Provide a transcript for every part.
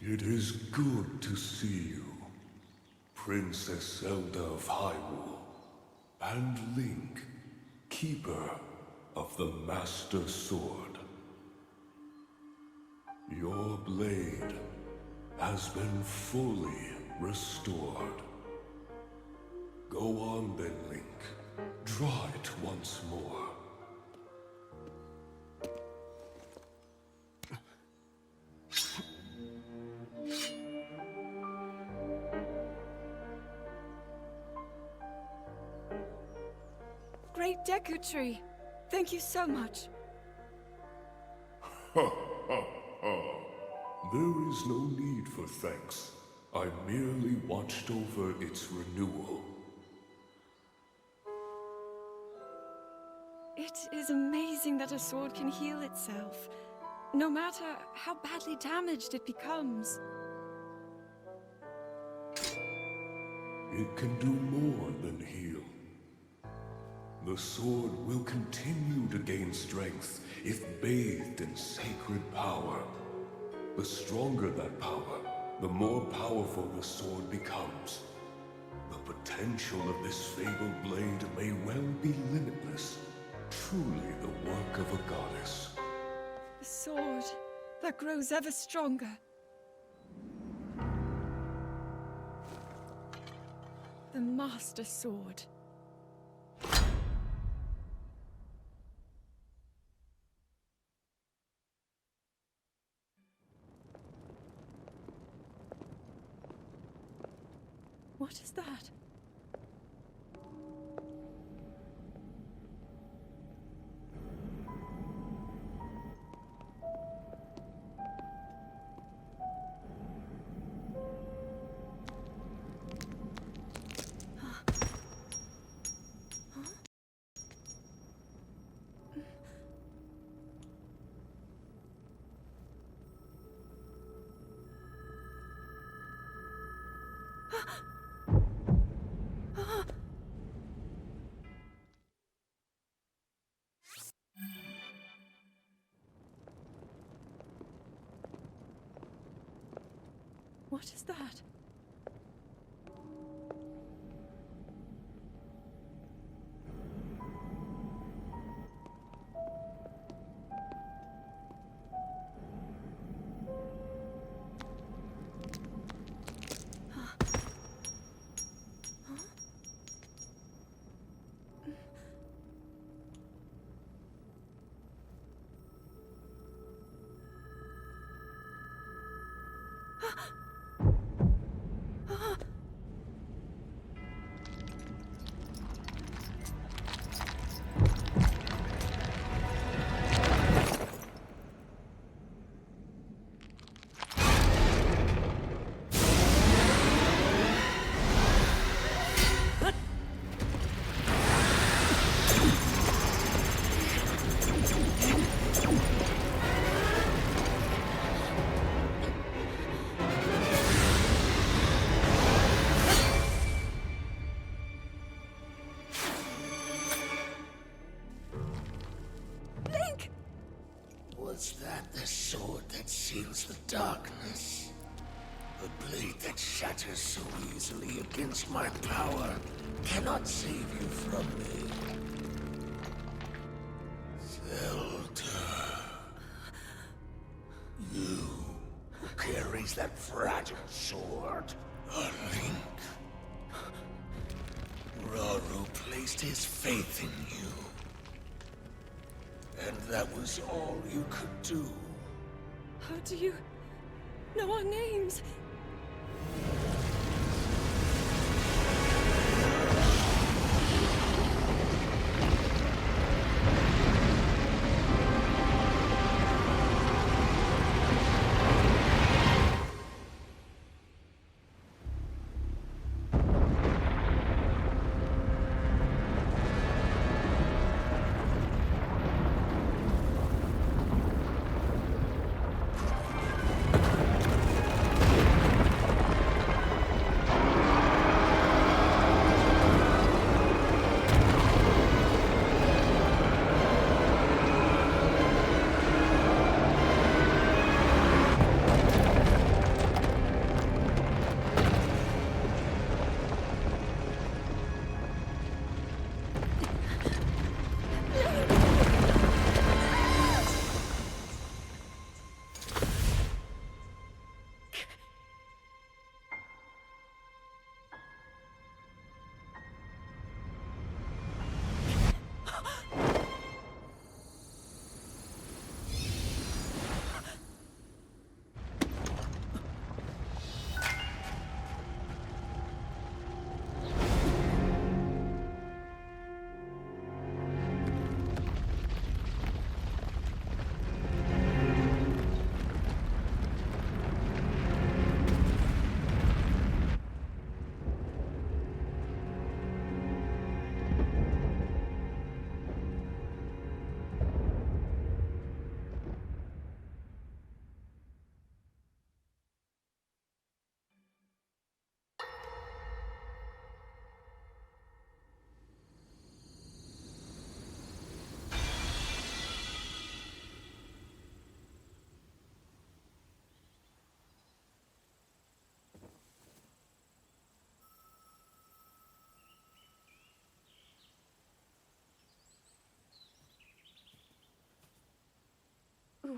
It is good to see you, Princess Zelda of Hyrule, and Link, Keeper of the Master Sword. Your blade has been fully restored. Go on then, Link. Draw it once more. Great Deku Tree. Thank you so much. Ha ha ha. There is no need for thanks. I merely watched over its renewal. It is amazing that a sword can heal itself, no matter how badly damaged it becomes. It can do more than heal. The sword will continue to gain strength if bathed in sacred power. The stronger that power, the more powerful the sword becomes. The potential of this fabled blade may well be limitless. Truly the work of a goddess. A sword that grows ever stronger. The Master Sword. What is that? What is that? Was that the sword that seals the darkness? The blade that shatters so easily against my power cannot save you from me. Zelda. You who carries that fragile sword. A Link. Rauru placed his faith in you. And that was all you could do. How do you know our names?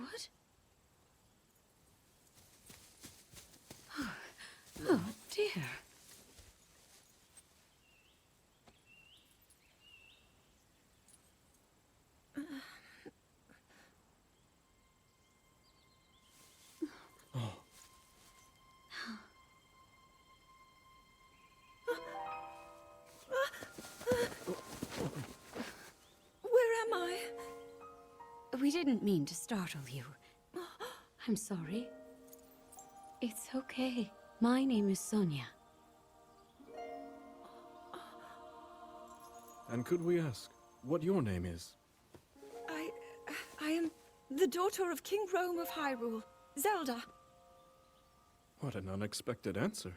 What? Oh, dear. Where am I? We didn't mean to startle you. I'm sorry. It's okay. My name is Sonia. And could we ask what your name is? I am the daughter of King Rome of Hyrule, Zelda. What an unexpected answer.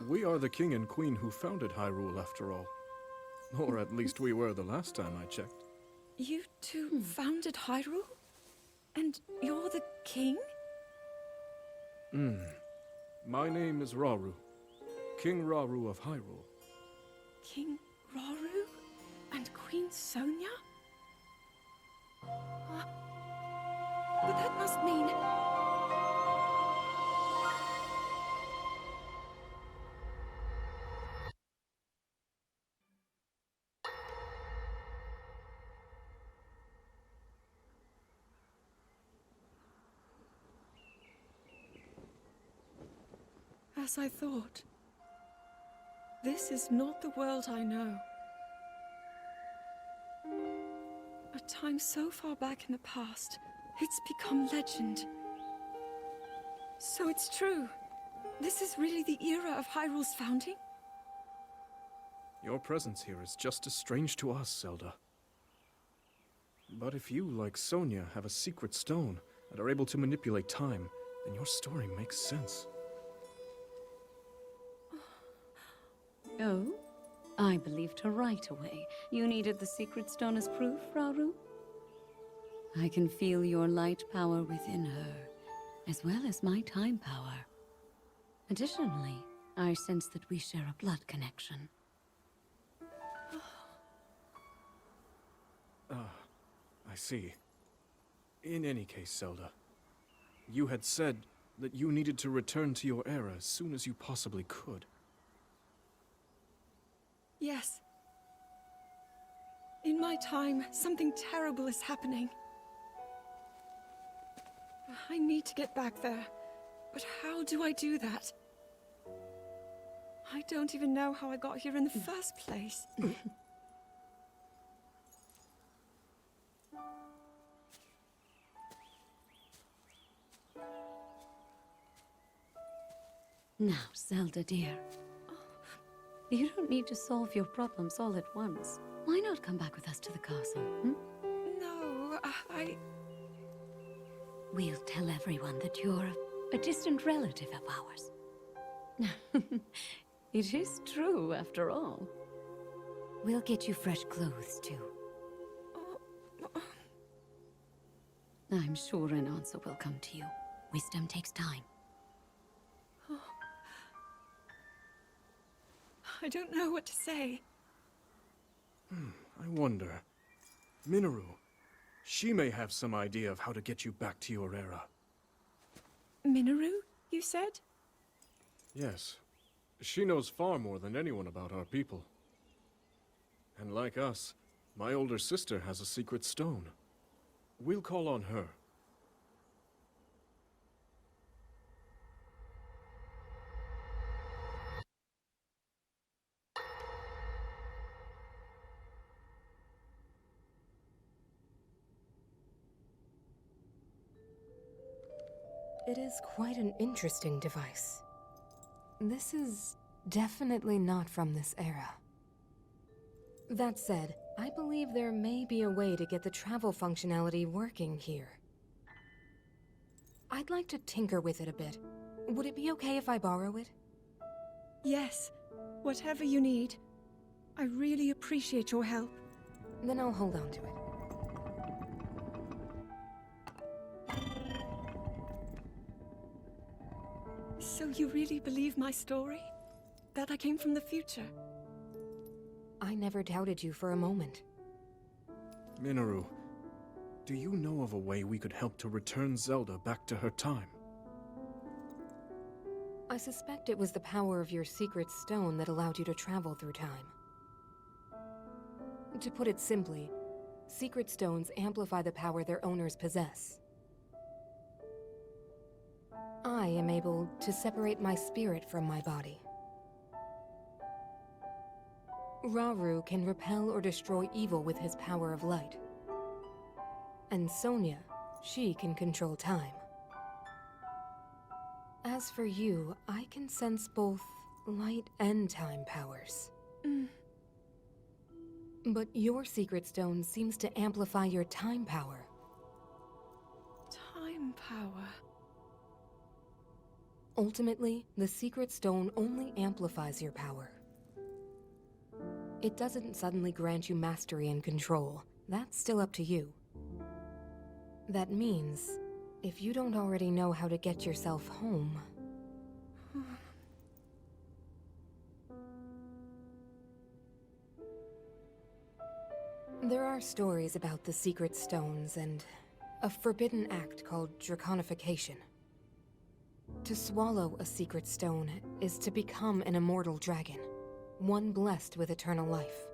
We are the king and queen who founded Hyrule, after all. Or at least we were the last time I checked. You two founded Hyrule? And you're the king? My name is Rauru, King Rauru of Hyrule. King Rauru? And Queen Sonia? But that must mean... As I thought. This is not the world I know. A time so far back in the past, it's become legend. So it's true. This is really the era of Hyrule's founding? Your presence here is just as strange to us, Zelda. But if you, like Sonia, have a secret stone and are able to manipulate time, then your story makes sense. Oh? I believed her right away. You needed the secret stone as proof, Rauru? I can feel your light power within her, as well as my time power. Additionally, I sense that we share a blood connection. I see. In any case, Zelda, you had said that you needed to return to your era as soon as you possibly could. Yes. In my time, something terrible is happening. I need to get back there. But how do I do that? I don't even know how I got here in the first place. Now, Zelda dear. You don't need to solve your problems all at once. Why not come back with us to the castle, No, We'll tell everyone that you're a distant relative of ours. It is true, after all. We'll get you fresh clothes, too. I'm sure an answer will come to you. Wisdom takes time. I don't know what to say. I wonder. Minoru, she may have some idea of how to get you back to your era. Minoru, you said? Yes. She knows far more than anyone about our people. And like us, my older sister has a secret stone. We'll call on her. It is quite an interesting device. This is definitely not from this era. That said, I believe there may be a way to get the travel functionality working here. I'd like to tinker with it a bit. Would it be okay if I borrow it? Yes. Whatever you need. I really appreciate your help. Then I'll hold on to it. So you really believe my story? That I came from the future? I never doubted you for a moment. Minoru, Do you know of a way we could help to return Zelda back to her time? I suspect it was the power of your secret stone that allowed you to travel through time. To put it simply, secret stones amplify the power their owners possess. I am able to separate my spirit from my body. Rauru can repel or destroy evil with his power of light. And Sonia, she can control time. As for you, I can sense both light and time powers. But your secret stone seems to amplify your time power. Time power. Ultimately, the secret stone only amplifies your power. It doesn't suddenly grant you mastery and control. That's still up to you. That means, if you don't already know how to get yourself home... There are stories about the secret stones and a forbidden act called draconification. To swallow a secret stone is to become an immortal dragon, one blessed with eternal life.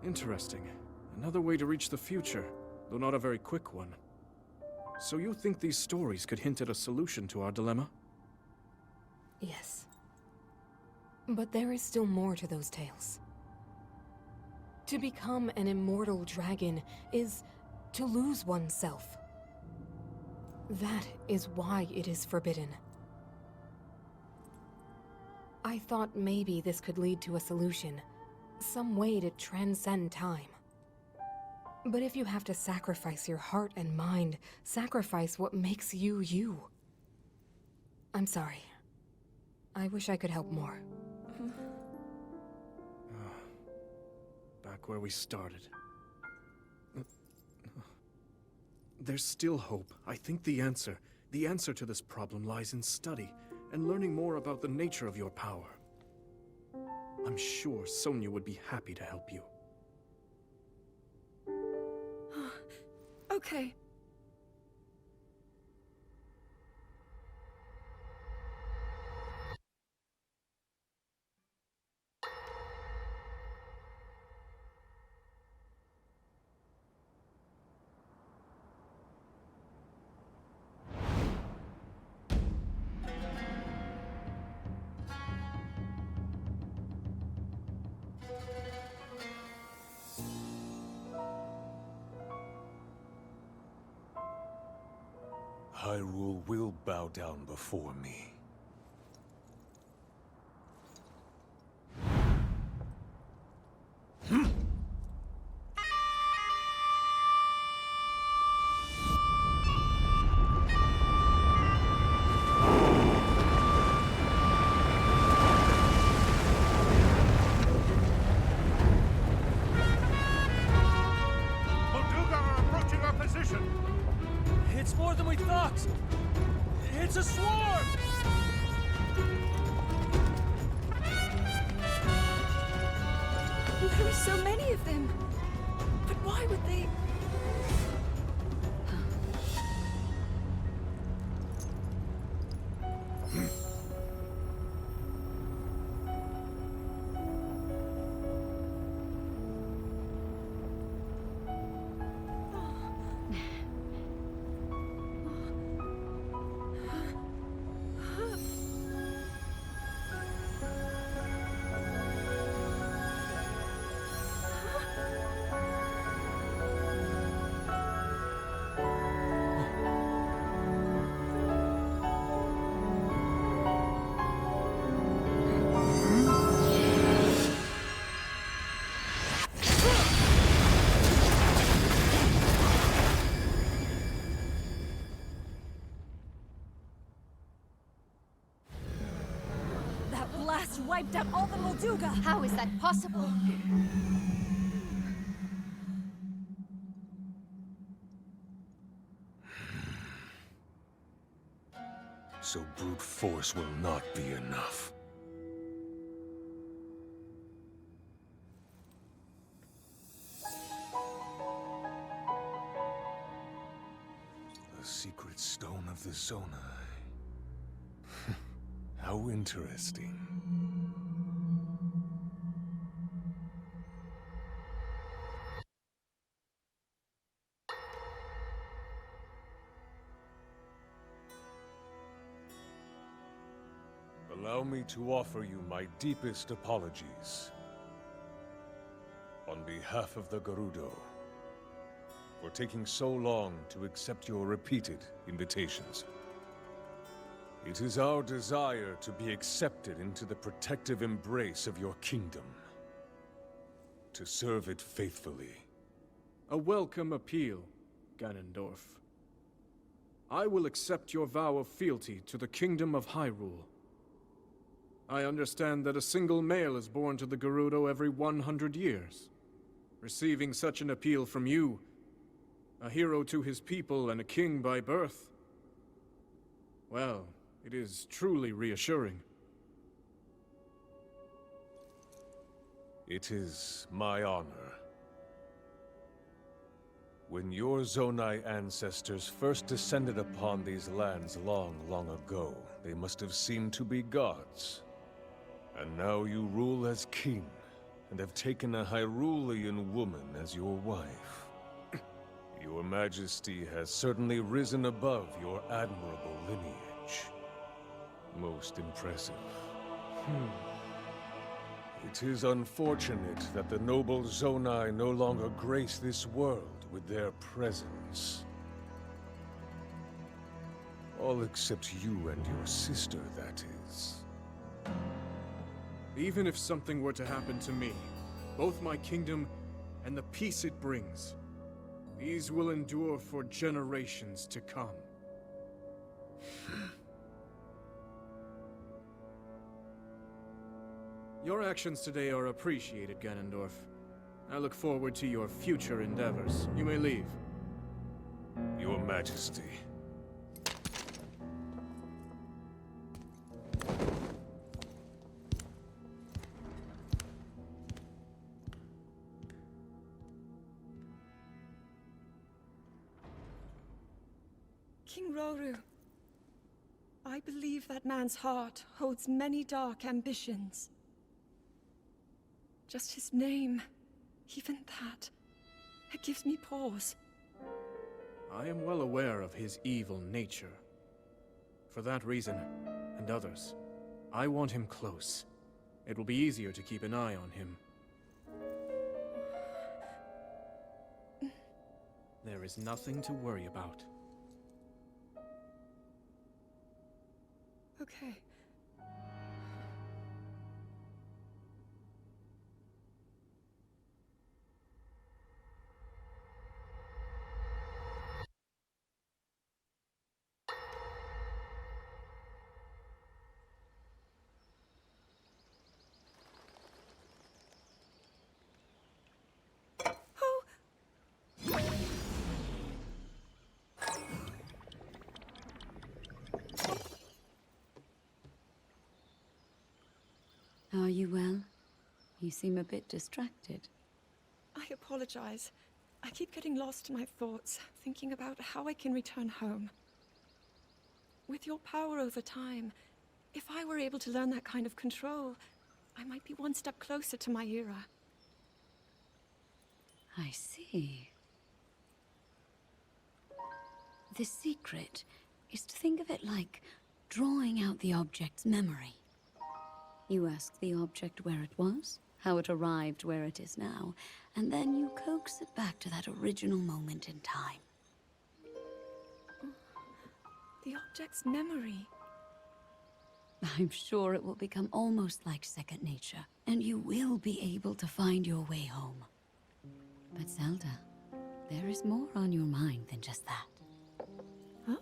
Interesting. Another way to reach the future, though not a very quick one. So you think these stories could hint at a solution to our dilemma? Yes. But there is still more to those tales. To become an immortal dragon is to lose oneself. That is why it is forbidden. I thought maybe this could lead to a solution, some way to transcend time. But if you have to sacrifice your heart and mind, sacrifice what makes you you. I'm sorry. I wish I could help more. Back where we started. There's still hope. I think the answer to this problem lies in study and learning more about the nature of your power. I'm sure Sonia would be happy to help you. Okay. Hyrule will bow down before me. Molduga are approaching our position! It's more than we thought! It's a swarm! There are so many of them. But why would they... That blast wiped out all the Molduga! How is that possible? So brute force will not be enough. secret stone of the Zonai. How interesting. Allow me to offer you my deepest apologies. On behalf of the Gerudo, for taking so long to accept your repeated invitations. It is our desire to be accepted into the protective embrace of your kingdom. To serve it faithfully. A welcome appeal, Ganondorf. I will accept your vow of fealty to the Kingdom of Hyrule. I understand that a single male is born to the Gerudo every 100 years. Receiving such an appeal from you, a hero to his people and a king by birth, well, it is truly reassuring. It is my honor. When your Zonai ancestors first descended upon these lands long, long ago, they must have seemed to be gods. And now you rule as king, and have taken a Hyrulean woman as your wife. Your Majesty has certainly risen above your admirable lineage. Most impressive. It is unfortunate that the noble Zonai no longer grace this world with their presence. All except you and your sister, that is. Even if something were to happen to me, both my kingdom and the peace it brings, these will endure for generations to come. Your actions today are appreciated, Ganondorf. I look forward to your future endeavors. You may leave. Your Majesty. King Roru, I believe that man's heart holds many dark ambitions. Just his name, even that, it gives me pause. I am well aware of his evil nature. For that reason, and others, I want him close. It will be easier to keep an eye on him. There is nothing to worry about. Okay. Are you well? You seem a bit distracted. I apologize. I keep getting lost in my thoughts, thinking about how I can return home. With your power over time, if I were able to learn that kind of control, I might be one step closer to my era. I see. The secret is to think of it like drawing out the object's memory. You ask the object where it was, how it arrived where it is now, and then you coax it back to that original moment in time. The object's memory. I'm sure it will become almost like second nature, and you will be able to find your way home. But Zelda, there is more on your mind than just that. Huh?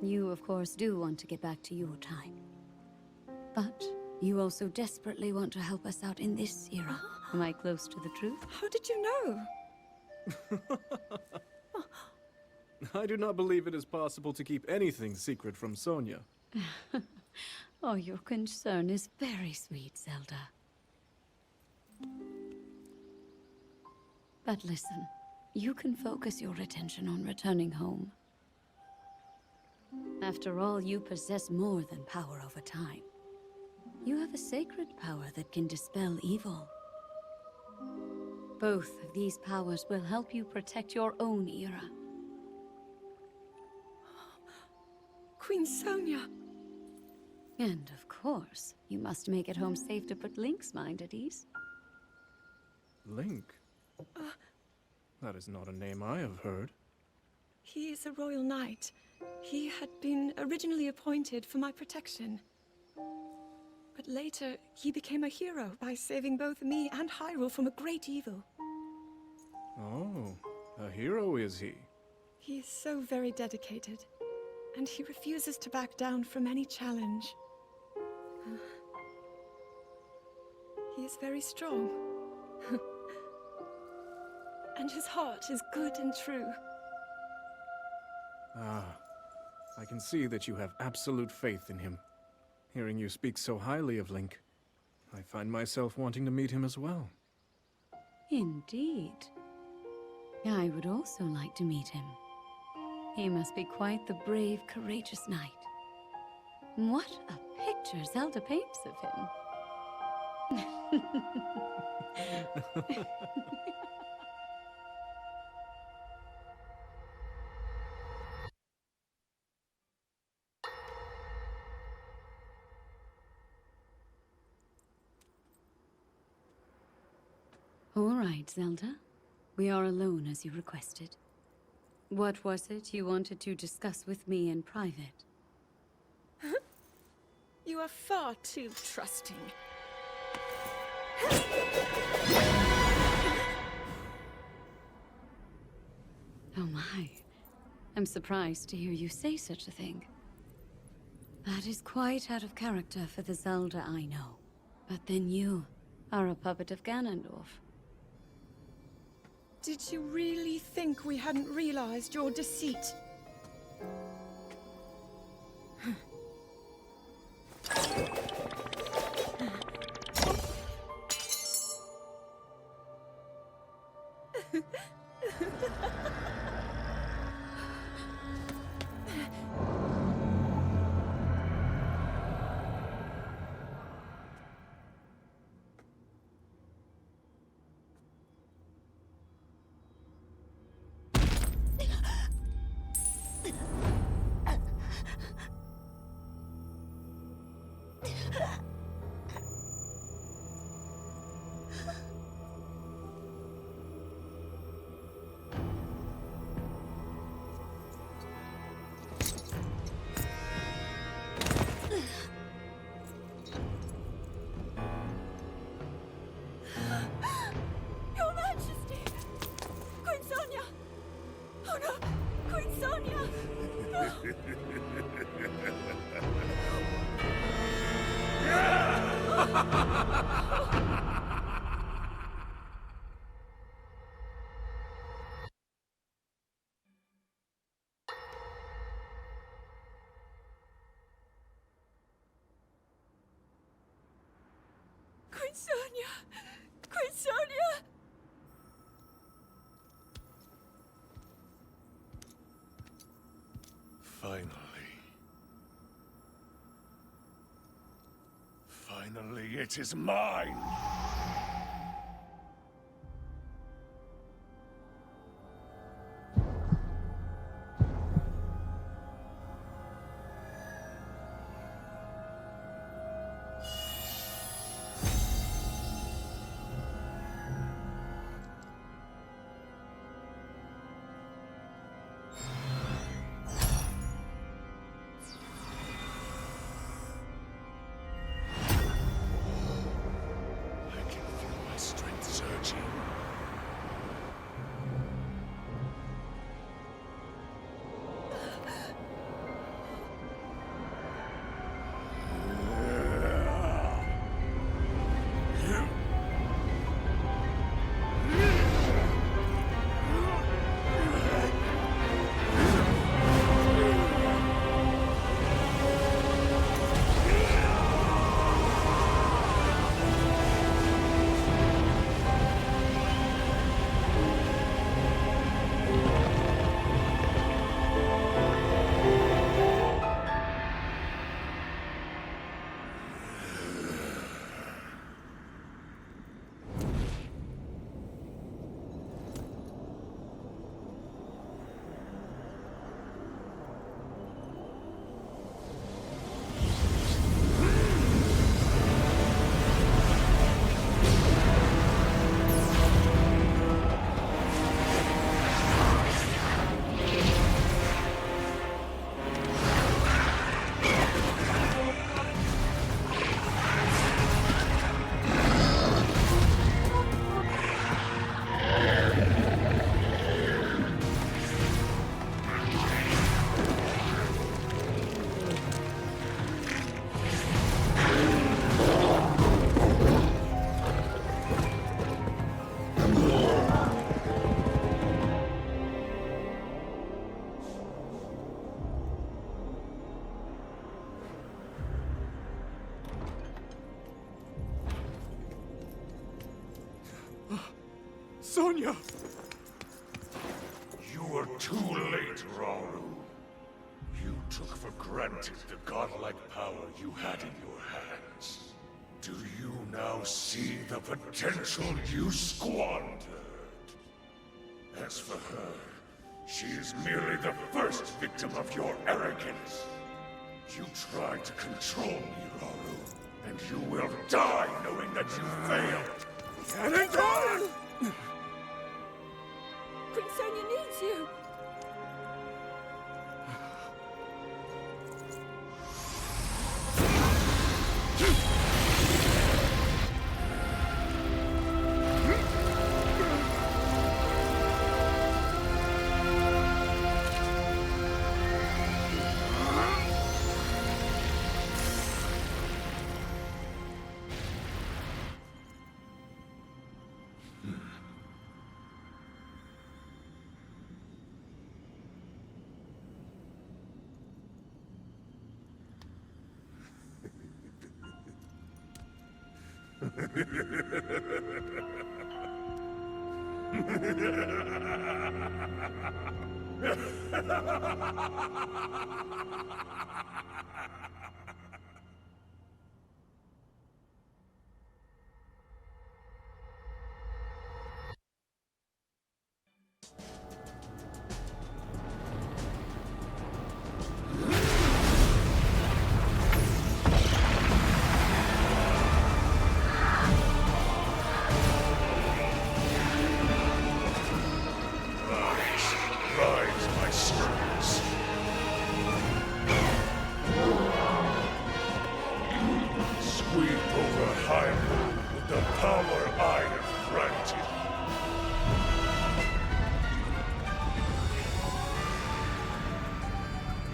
You, of course, do want to get back to your time. But you also desperately want to help us out in this era. Am I close to the truth? How did you know? I do not believe it is possible to keep anything secret from Sonia. Oh, your concern is very sweet, Zelda. But listen, you can focus your attention on returning home. After all, you possess more than power over time. You have a sacred power that can dispel evil. Both of these powers will help you protect your own era. Queen Sonia! And of course, you must make it home safe to put Link's mind at ease. Link? That is not a name I have heard. He is a royal knight. He had been originally appointed for my protection. But later, he became a hero by saving both me and Hyrule from a great evil. Oh, a hero is he? He is so very dedicated, and he refuses to back down from any challenge. He is very strong. And his heart is good and true. Ah, I can see that you have absolute faith in him. Hearing you speak so highly of Link, I find myself wanting to meet him as well. Indeed. I would also like to meet him. He must be quite the brave, courageous knight. What a picture Zelda paints of him. All right, Zelda. We are alone as you requested. What was it you wanted to discuss with me in private? You are far too trusting. Oh my. I'm surprised to hear you say such a thing. That is quite out of character for the Zelda I know. But then you are a puppet of Ganondorf. Did you really think we hadn't realized your deceit? Your Majesty! Queen Sonia! Oh no! Queen Sonia! Queen Sonia! Queen Sonia! Finally. Finally, it is mine! Sonia! You were too late, Rauru. You took for granted the godlike power you had in your hands. Do you now see the potential you squandered? As for her, she is merely the first victim of your arrogance. You tried to control me, Rauru, and you will die knowing that you failed. Ganondorf! Queen Sonia needs you! Rise, my sons. Sweep over Hyrule with the power I have granted.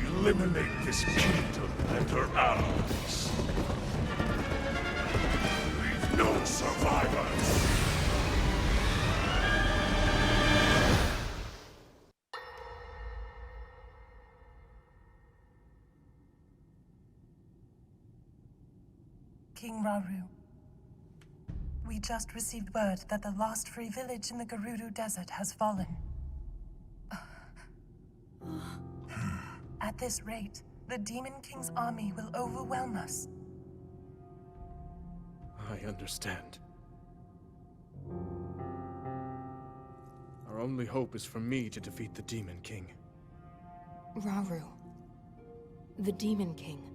Eliminate this kingdom and her allies. Leave no survivors. King Rauru. We just received word that the last free village in the Gerudo Desert has fallen. At this rate, the Demon King's army will overwhelm us. I understand. Our only hope is for me to defeat the Demon King. Rauru. The Demon King.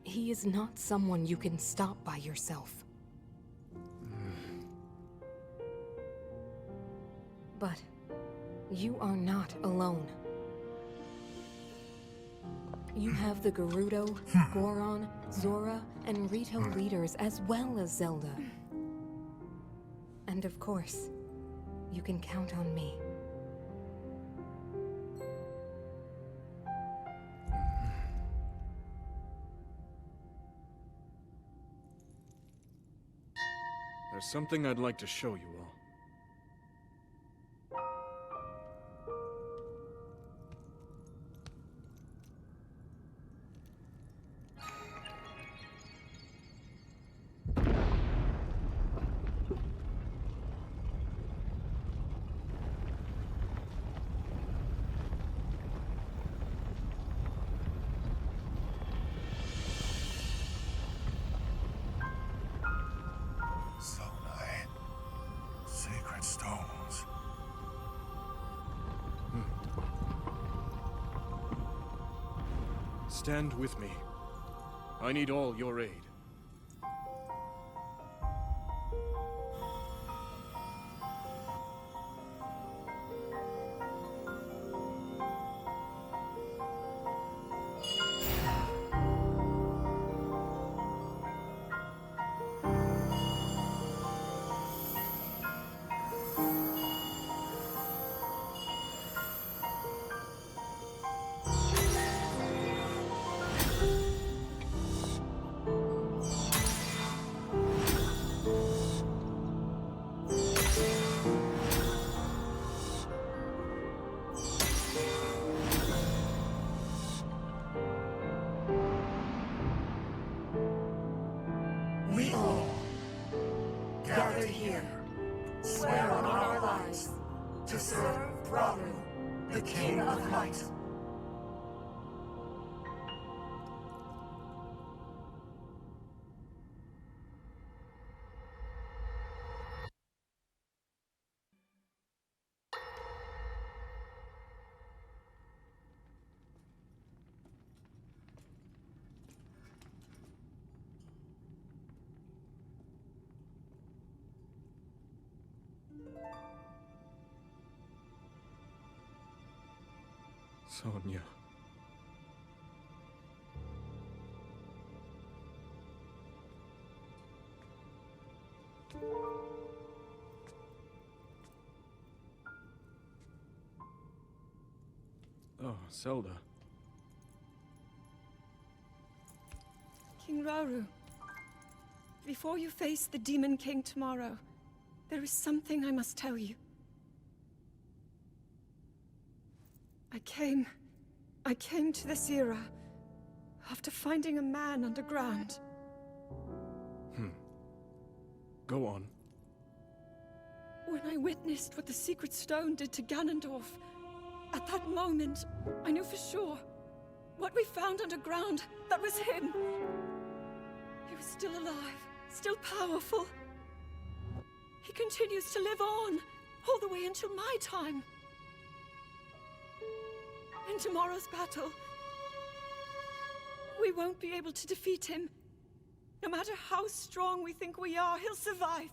He is not someone you can stop by yourself. But you are not alone. You have the Gerudo, Goron, Zora, and Rito leaders as well as Zelda. And of course, you can count on me. There's something I'd like to show you all. Sacred stones. Stand with me. I need all your aid. We all, gathered here, swear on our lives rise to serve Rauru, the King of Light. Sonia. Oh, Zelda. King Rauru, before you face the Demon King tomorrow, there is something I must tell you. I came to this era after finding a man underground. Go on. When I witnessed what the Secret Stone did to Ganondorf, at that moment, I knew for sure what we found underground, that was him. He was still alive, still powerful. He continues to live on, all the way until my time. In tomorrow's battle, we won't be able to defeat him. No matter how strong we think we are, he'll survive.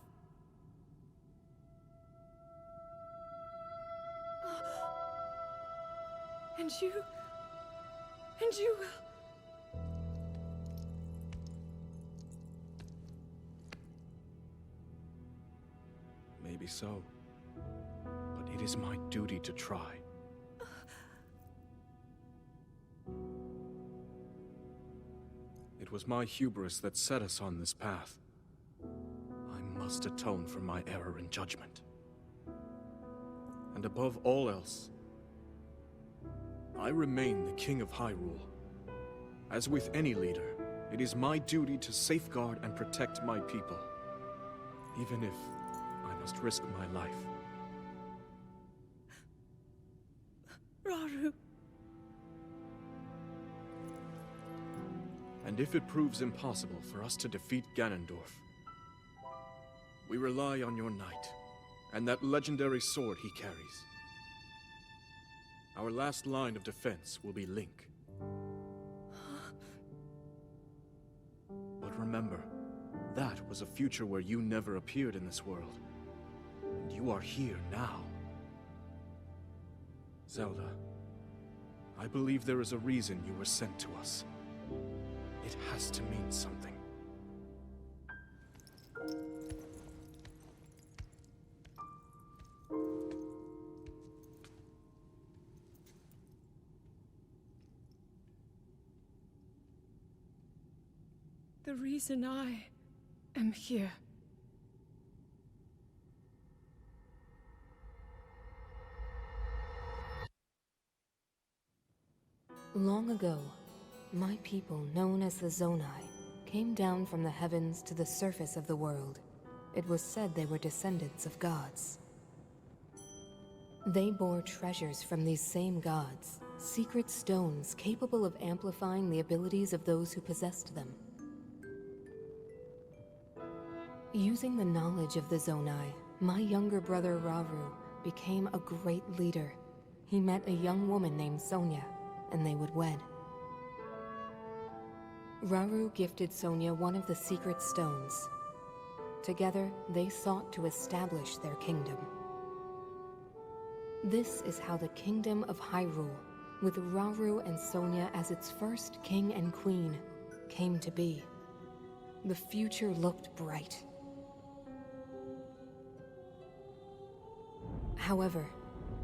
And you will. Maybe so. But it is my duty to try. It was my hubris that set us on this path. I must atone for my error in judgment. And above all else, I remain the King of Hyrule. As with any leader, it is my duty to safeguard and protect my people, even if I must risk my life. Rauru. And if it proves impossible for us to defeat Ganondorf, we rely on your knight, and that legendary sword he carries. Our last line of defense will be Link. But remember, that was a future where you never appeared in this world. And you are here now. Zelda, I believe there is a reason you were sent to us. It has to mean something. The reason I am here. Long ago, my people, known as the Zonai, came down from the heavens to the surface of the world. It was said they were descendants of gods. They bore treasures from these same gods, secret stones capable of amplifying the abilities of those who possessed them. Using the knowledge of the Zonai, my younger brother Rauru became a great leader. He met a young woman named Sonia, and they would wed. Rauru gifted Sonia one of the secret stones. Together, they sought to establish their kingdom. This is how the Kingdom of Hyrule, with Rauru and Sonia as its first king and queen, came to be. The future looked bright. However,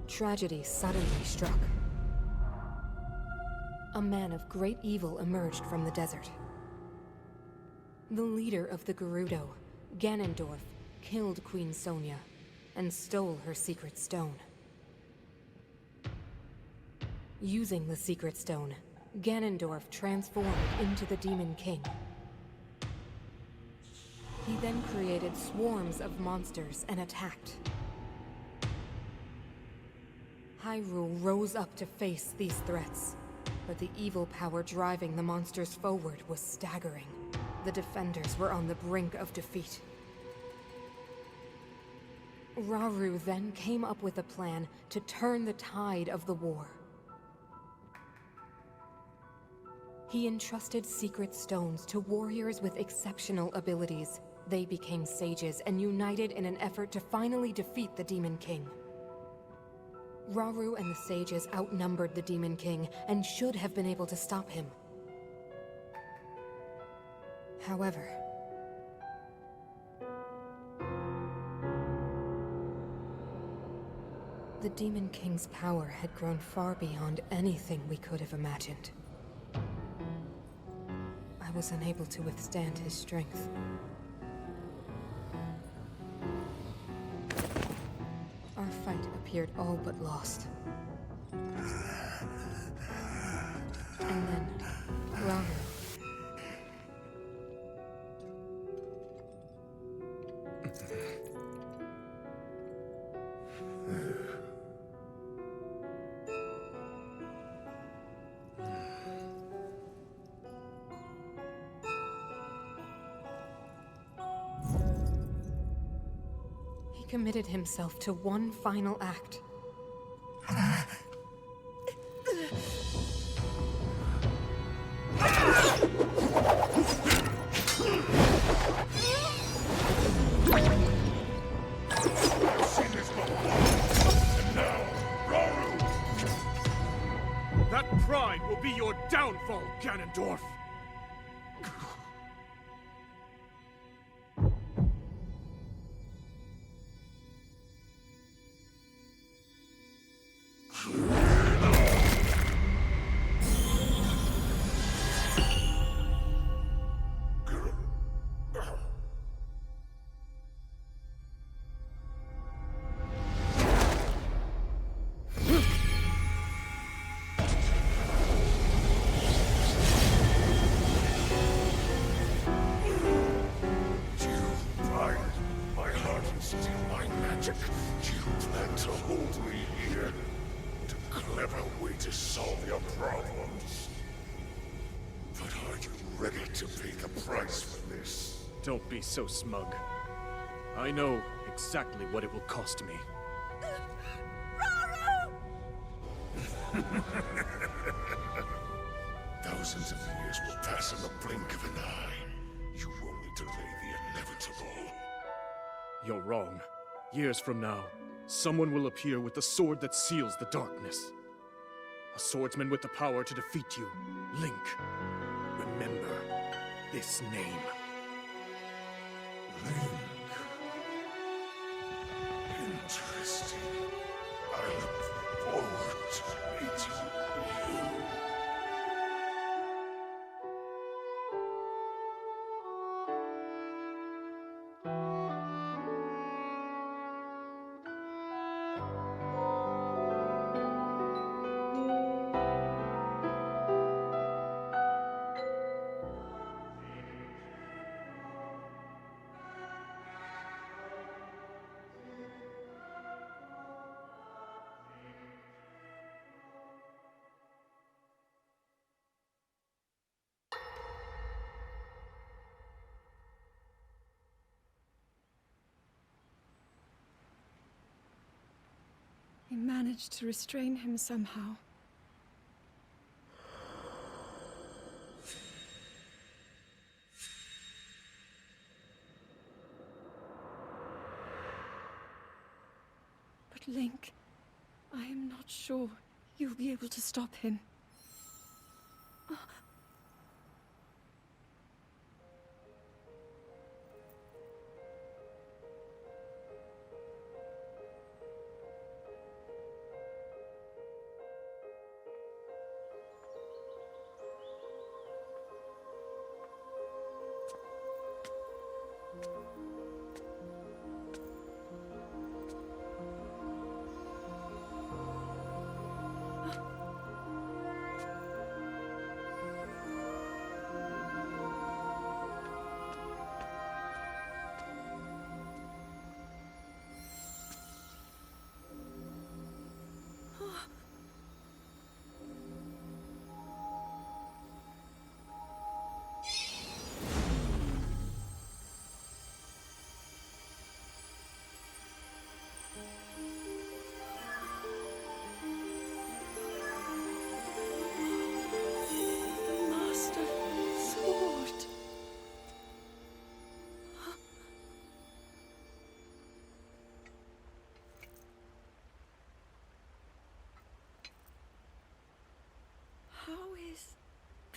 tragedy suddenly struck. A man of great evil emerged from the desert. The leader of the Gerudo, Ganondorf, killed Queen Sonia and stole her secret stone. Using the secret stone, Ganondorf transformed into the Demon King. He then created swarms of monsters and attacked. Hyrule rose up to face these threats, but the evil power driving the monsters forward was staggering. The defenders were on the brink of defeat. Rauru then came up with a plan to turn the tide of the war. He entrusted secret stones to warriors with exceptional abilities. They became sages and united in an effort to finally defeat the Demon King. Rauru and the sages outnumbered the Demon King and should have been able to stop him. However, the Demon King's power had grown far beyond anything we could have imagined. I was unable to withstand his strength. Our fight appeared all but lost. And then, Rauru. He committed himself to one final act. That pride will be your downfall, Ganondorf! Don't be so smug. I know exactly what it will cost me. Thousands of years will pass in the blink of an eye. You only delay the inevitable. You're wrong. Years from now, someone will appear with the sword that seals the darkness. A swordsman with the power to defeat you. Link. Remember this name. Link. Interesting. I look forward to meeting you. He managed to restrain him somehow. But Link, I am not sure you'll be able to stop him.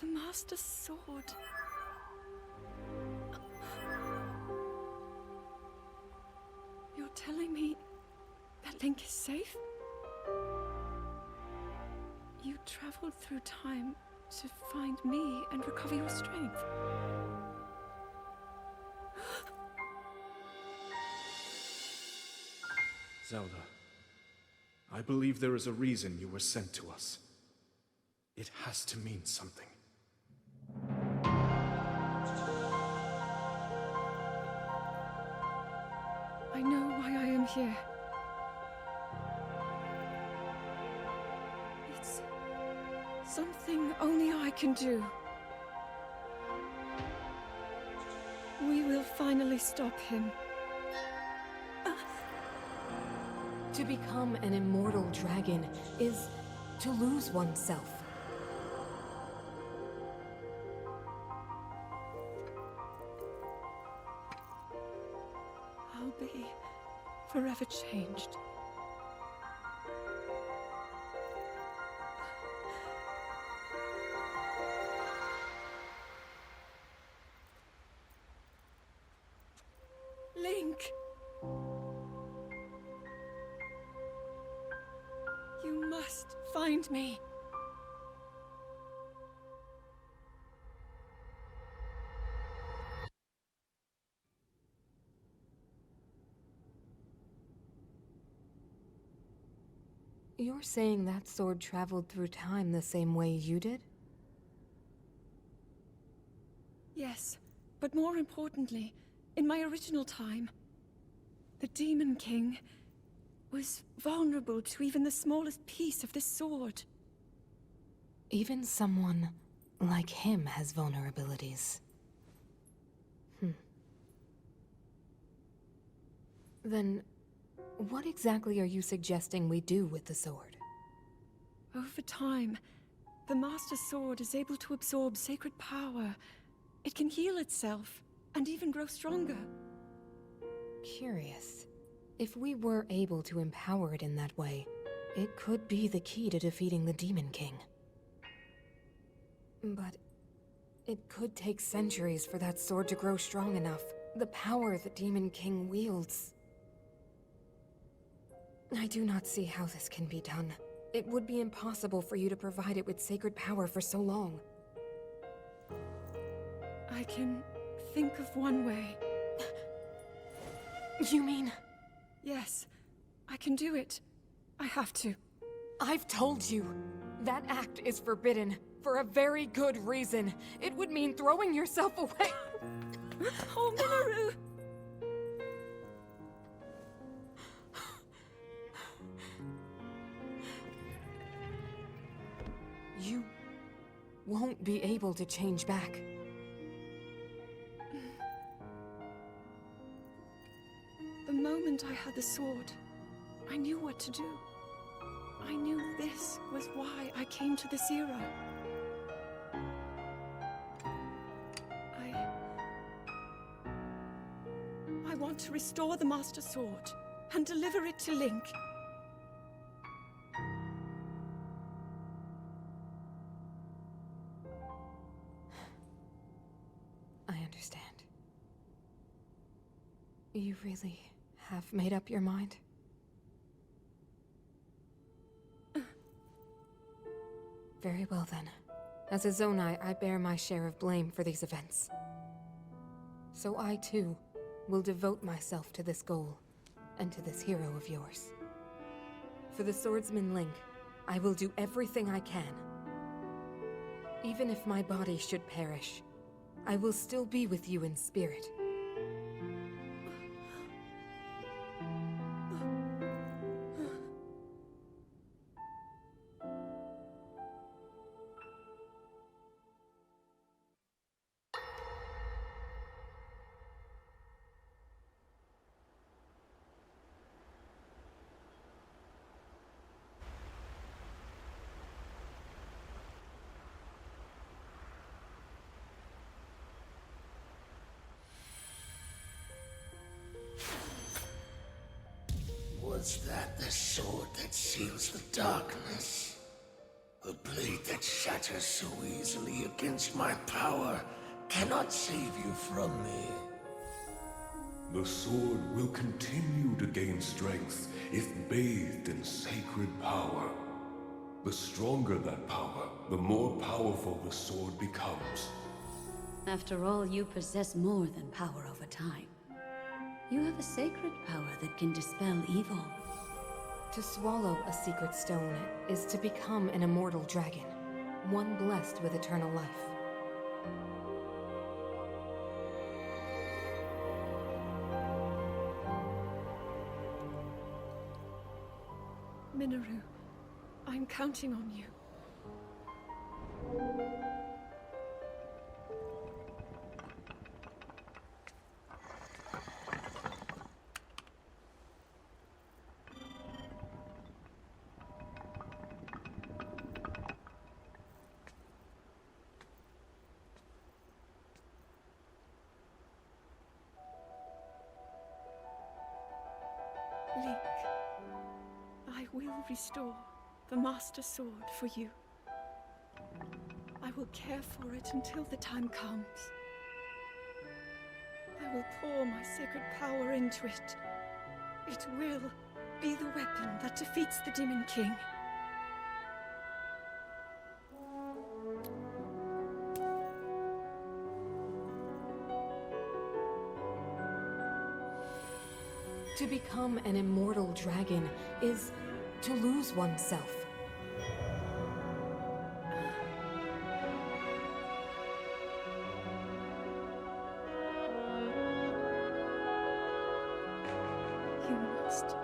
The Master Sword. You're telling me that Link is safe? You traveled through time to find me and recover your strength. Zelda, I believe there is a reason you were sent to us. It has to mean something. I know why I am here. It's something only I can do. We will finally stop him. To become an immortal dragon is to lose oneself. I'll be forever changed. Link! You must find me. You're saying that sword traveled through time the same way you did? Yes, but more importantly, in my original time, the Demon King was vulnerable to even the smallest piece of this sword. Even someone like him has vulnerabilities. Then, what exactly are you suggesting we do with the sword? Over time, the Master Sword is able to absorb sacred power. It can heal itself, and even grow stronger. Curious. If we were able to empower it in that way, it could be the key to defeating the Demon King. But it could take centuries for that sword to grow strong enough. The power the Demon King wields. I do not see how this can be done. It would be impossible for you to provide it with sacred power for so long. I can think of one way. You mean... Yes, I can do it. I have to. I've told you. That act is forbidden, for a very good reason. It would mean throwing yourself away. Oh, Minoru! You won't be able to change back. The moment I had the sword, I knew what to do. I knew this was why I came to this era. I want to restore the Master Sword and deliver it to Link. I understand. You really have made up your mind? Very well then. As a Zonai, I bear my share of blame for these events. So I too will devote myself to this goal, and to this hero of yours. For the swordsman Link, I will do everything I can. Even if my body should perish, I will still be with you in spirit. Was that the sword that seals the darkness? The blade that shatters so easily against my power cannot save you from me. The sword will continue to gain strength if bathed in sacred power. The stronger that power, the more powerful the sword becomes. After all, you possess more than power over time. You have a sacred power that can dispel evil. To swallow a secret stone is to become an immortal dragon, one blessed with eternal life. Minoru, I'm counting on you. Link, I will restore the Master Sword for you. I will care for it until the time comes. I will pour my sacred power into it. It will be the weapon that defeats the Demon King. To become an immortal dragon is to lose oneself. You must.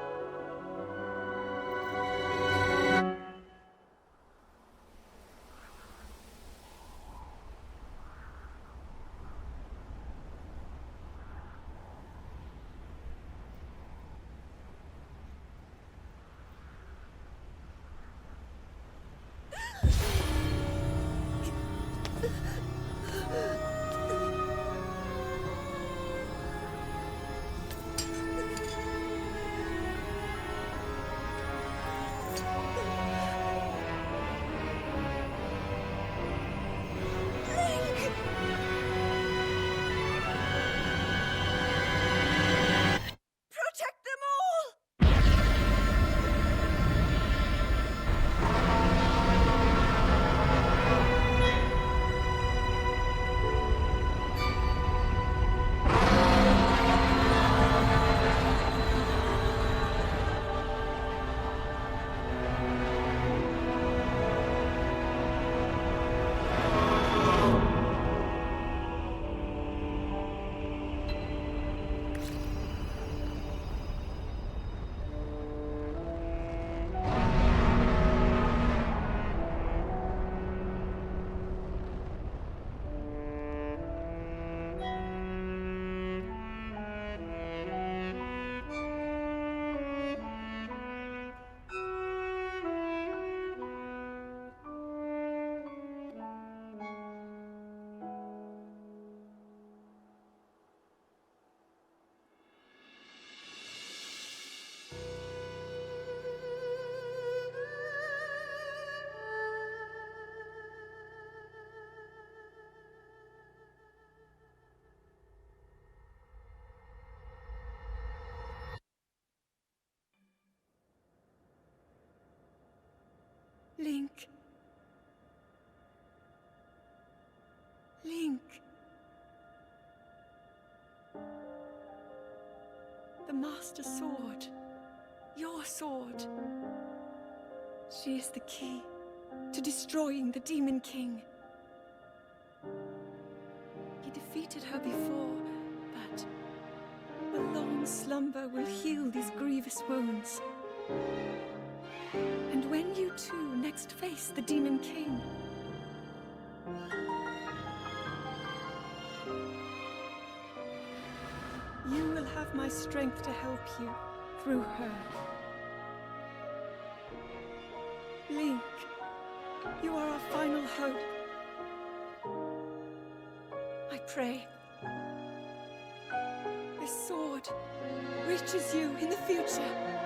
Protect them all! Link. Link. The Master Sword. Your sword. She is the key to destroying the Demon King. He defeated her before, but a long slumber will heal these grievous wounds. And when you two next face the Demon King, you will have my strength to help you through her. Link, you are our final hope. I pray this sword reaches you in the future.